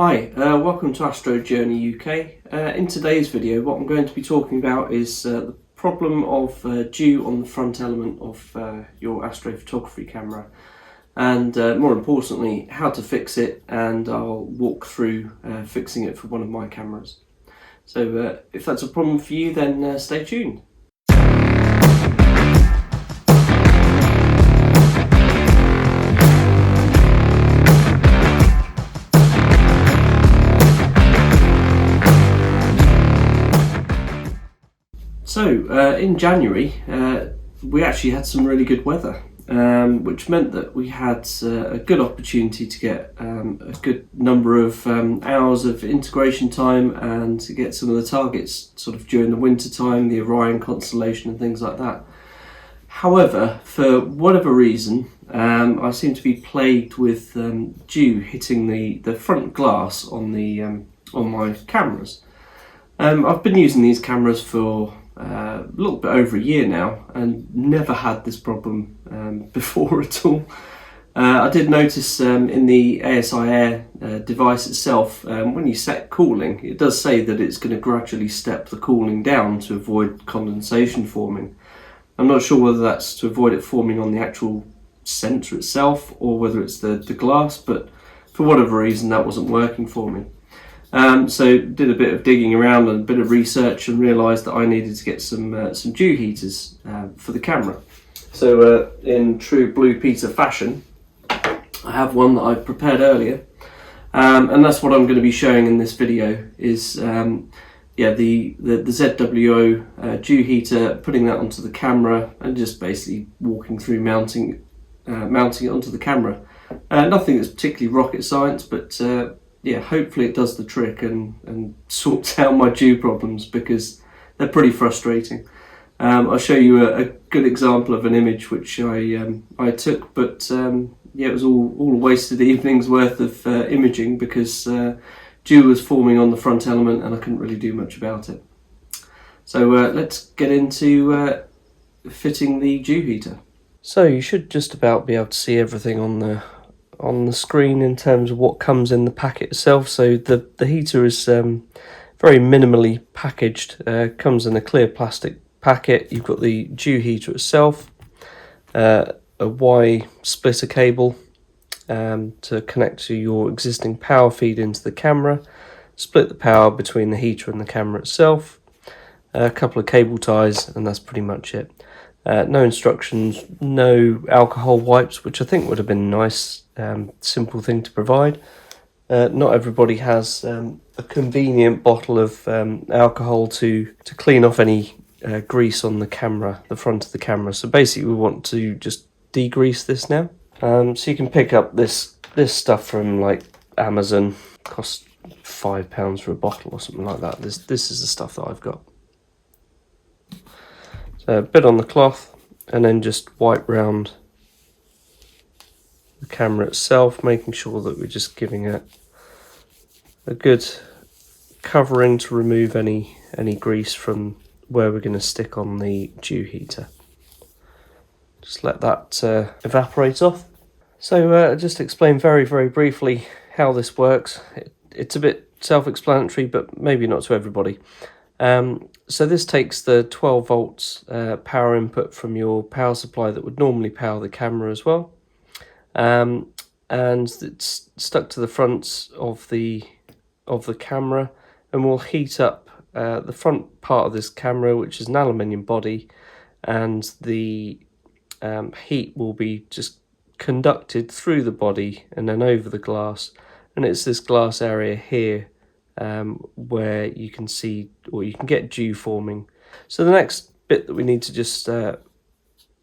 Hi, welcome to Astro Journey UK. In today's video what I'm going to be talking about is the problem of dew on the front element of your astrophotography camera, and more importantly how to fix it, and I'll walk through fixing it for one of my cameras. So if that's a problem for you, then stay tuned. So in January we actually had some really good weather, which meant that we had a good opportunity to get a good number of hours of integration time and to get some of the targets sort of during the winter time, the Orion constellation and things like that. However, for whatever reason, I seem to be plagued with dew hitting the front glass on my cameras. I've been using these cameras for a little bit over a year now and never had this problem before at all. I did notice in the ASI Air device itself, when you set cooling, it does say that it's going to gradually step the cooling down to avoid condensation forming. I'm not sure whether that's to avoid it forming on the actual sensor itself or whether it's the glass, but for whatever reason that wasn't working for me. So did a bit of digging around and a bit of research and realised that I needed to get some dew heaters for the camera. So in true Blue Peter fashion, I have one that I've prepared earlier, and that's what I'm going to be showing in this video is the ZWO Dew Heater, putting that onto the camera and just basically walking through mounting it onto the camera. Nothing that's particularly rocket science, but yeah, hopefully it does the trick and sorts out my dew problems, because they're pretty frustrating. I'll show you a good example of an image which I took, but yeah, it was all a wasted evening's worth of imaging, because dew was forming on the front element and I couldn't really do much about it. So let's get into fitting the dew heater. So you should just about be able to see everything on the screen in terms of what comes in the packet itself. So the heater is very minimally packaged. Comes in a clear plastic packet. You've got the dew heater itself, a Y splitter cable to connect to your existing power feed into the camera, split the power between the heater and the camera itself, a couple of cable ties, and that's pretty much it. No instructions, no alcohol wipes, which I think would have been a nice simple thing to provide. Not everybody has a convenient bottle of alcohol to clean off any grease on the camera, the front of the camera. So basically we want to just degrease this now. So you can pick up this stuff from like Amazon, costs £5 for a bottle or something like that. This is the stuff that I've got. So a bit on the cloth and then just wipe round the camera itself, making sure that we're just giving it a good covering to remove any grease from where we're going to stick on the dew heater. Just let that evaporate off. So just explain very briefly how this works. It's a bit self-explanatory, but maybe not to everybody. So this takes the 12 volts power input from your power supply that would normally power the camera as well, and it's stuck to the front of the camera, and will heat up the front part of this camera, which is an aluminium body, and the heat will be just conducted through the body and then over the glass, and it's this glass area here where you can see, or you can get dew forming. So the next bit that we need to just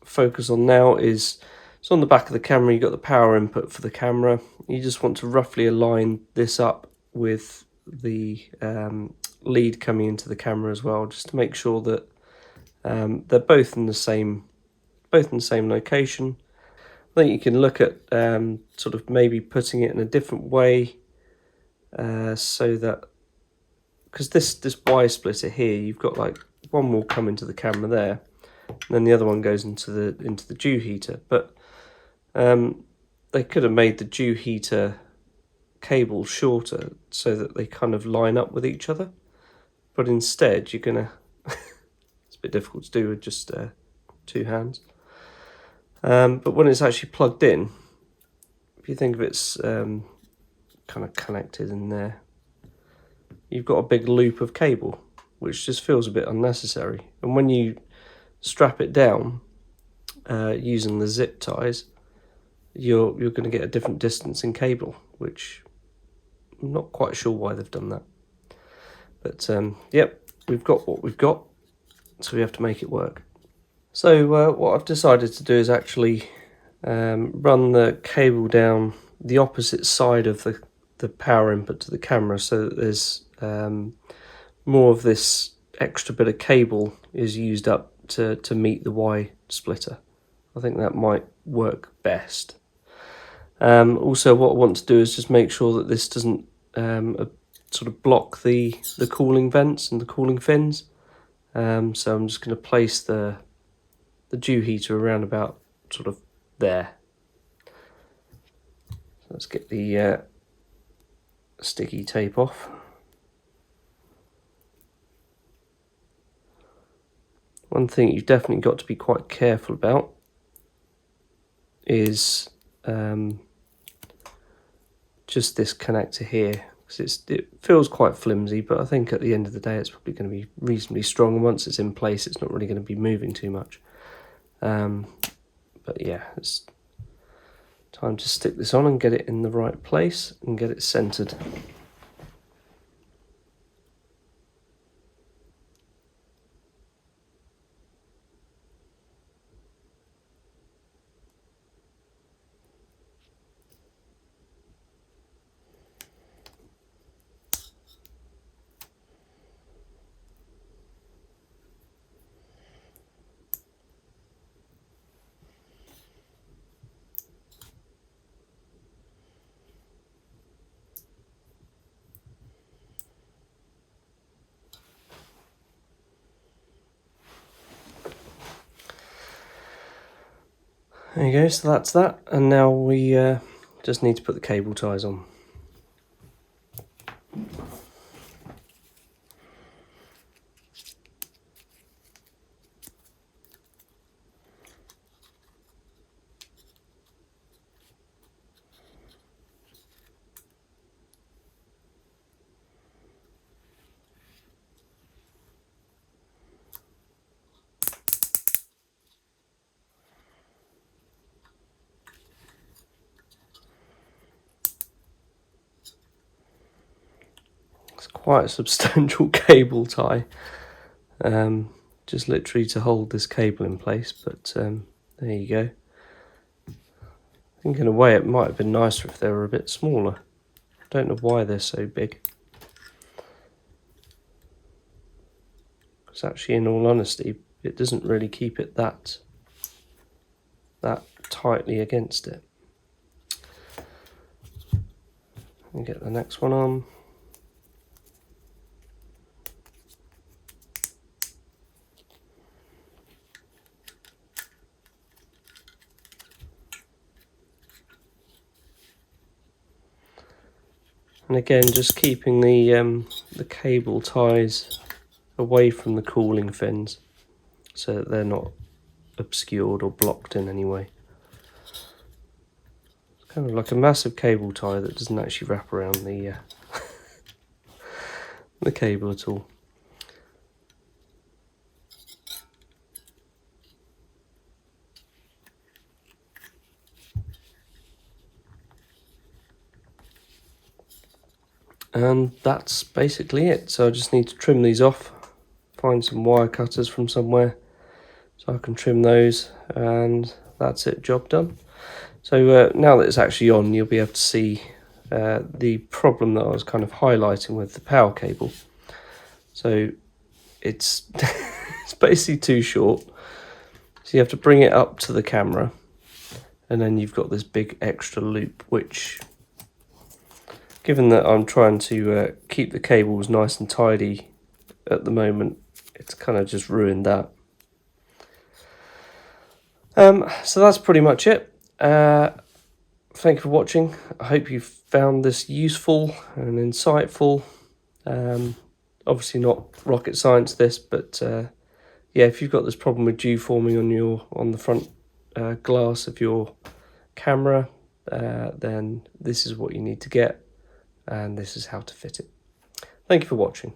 focus on now is, so on the back of the camera you've got the power input for the camera. You just want to roughly align this up with the lead coming into the camera as well, just to make sure that they're both in the same location. I think you can look at sort of maybe putting it in a different way, so that, because this Y splitter here, you've got like one will come into the camera there, and then the other one goes into the dew heater. But they could have made the dew heater cables shorter so that they kind of line up with each other, but instead you're gonna it's a bit difficult to do with just 2 hands, but when it's actually plugged in, if you think of it's kind of connected in there, you've got a big loop of cable which just feels a bit unnecessary. And when you strap it down using the zip ties, you're going to get a different distance in cable, which I'm not quite sure why they've done that. But yep, we've got what we've got, so we have to make it work. So what I've decided to do is actually run the cable down the opposite side of the power input to the camera, so that there's more of this extra bit of cable is used up to meet the Y splitter. I think that might work best. Also, what I want to do is just make sure that this doesn't sort of block the cooling vents and the cooling fins. So I'm just going to place the dew heater around about sort of there. So let's get the sticky tape off. One thing you've definitely got to be quite careful about is just this connector here, because it feels quite flimsy, but I think at the end of the day it's probably going to be reasonably strong, and once it's in place it's not really going to be moving too much. But yeah, it's time to stick this on and get it in the right place and get it centered. There you go, so that's that, and now we just need to put the cable ties on. Quite a substantial cable tie, just literally to hold this cable in place, but there you go. I think in a way it might have been nicer if they were a bit smaller. I don't know why they're so big. Because actually, in all honesty, it doesn't really keep it that tightly against it. And get the next one on. And again, just keeping the cable ties away from the cooling fins so that they're not obscured or blocked in any way. It's kind of like a massive cable tie that doesn't actually wrap around the the cable at all. And that's basically it. So I just need to trim these off, find some wire cutters from somewhere so I can trim those, and that's it, job done. So now that it's actually on, you'll be able to see the problem that I was kind of highlighting with the power cable. So it's it's basically too short, so you have to bring it up to the camera, and then you've got this big extra loop, which, given that I'm trying to keep the cables nice and tidy at the moment, it's kind of just ruined that. So that's pretty much it. thank you for watching. I hope you found this useful and insightful. Obviously not rocket science this, but yeah, if you've got this problem with dew forming on the front glass of your camera, then this is what you need to get, and this is how to fit it. Thank you for watching.